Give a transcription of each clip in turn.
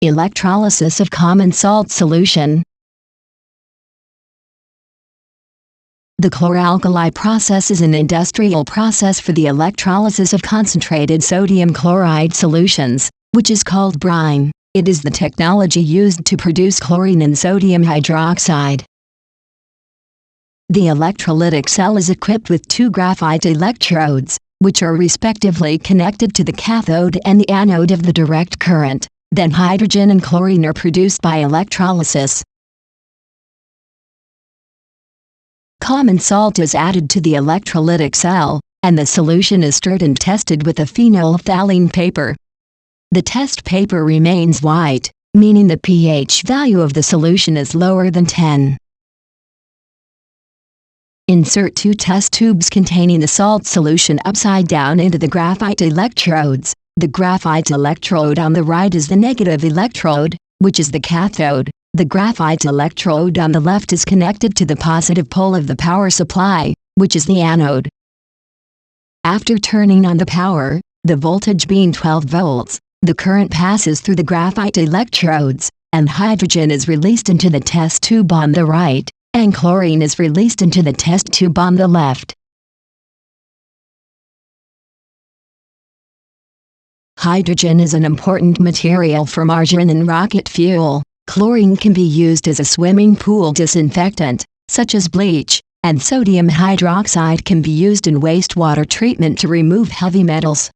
Electrolysis of common salt solution. The chloralkali process is an industrial process for the electrolysis of concentrated sodium chloride solutions, which is called brine. It is the technology used to produce chlorine and sodium hydroxide. The electrolytic cell is equipped with two graphite electrodes, which are respectively connected to the cathode and the anode of the direct current. Then hydrogen and chlorine are produced by electrolysis. Common salt is added to the electrolytic cell, and the solution is stirred and tested with a phenolphthalein paper. The test paper remains white, meaning the pH value of the solution is lower than 10. Insert two test tubes containing the salt solution upside down into the graphite electrodes. The graphite electrode on the right is the negative electrode, which is the cathode. The graphite electrode on the left is connected to the positive pole of the power supply, which is the anode. After turning on the power, the voltage being 12 volts, the current passes through the graphite electrodes, and hydrogen is released into the test tube on the right, and chlorine is released into the test tube on the left. Hydrogen is an important material for margarine and rocket fuel. Chlorine can be used as a swimming pool disinfectant, such as bleach, and sodium hydroxide can be used in wastewater treatment to remove heavy metals.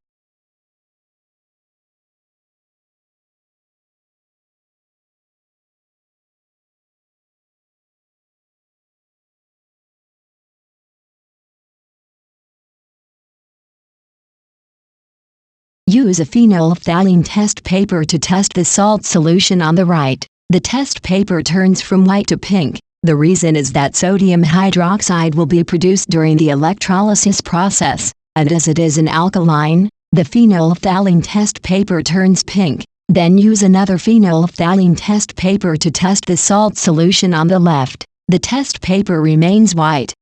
Use a phenolphthalein test paper to test the salt solution on the right. The test paper turns from white to pink. The reason is that sodium hydroxide will be produced during the electrolysis process, and as it is an alkaline, the phenolphthalein test paper turns pink. Then use another phenolphthalein test paper to test the salt solution on the left. The test paper remains white.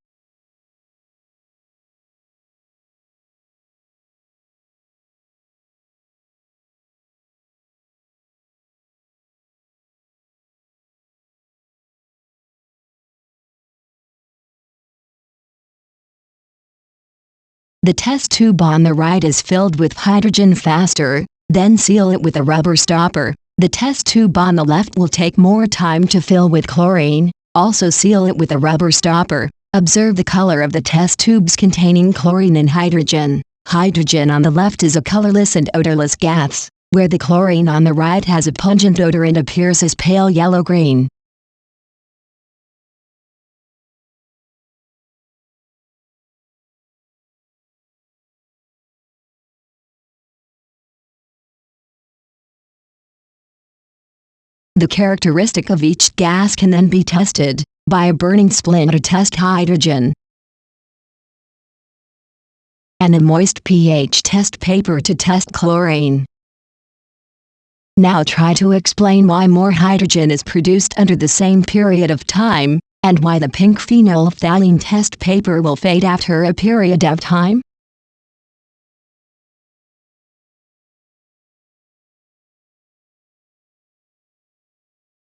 The test tube on the right is filled with hydrogen faster, then seal it with a rubber stopper. The test tube on the left will take more time to fill with chlorine, also seal it with a rubber stopper. Observe the color of the test tubes containing chlorine and hydrogen. Hydrogen on the left is a colorless and odorless gas, where the chlorine on the right has a pungent odor and appears as pale yellow-green. The characteristic of each gas can then be tested by a burning splint to test hydrogen, and a moist pH test paper to test chlorine. Now try to explain why more hydrogen is produced under the same period of time, and why the pink phenolphthalein test paper will fade after a period of time.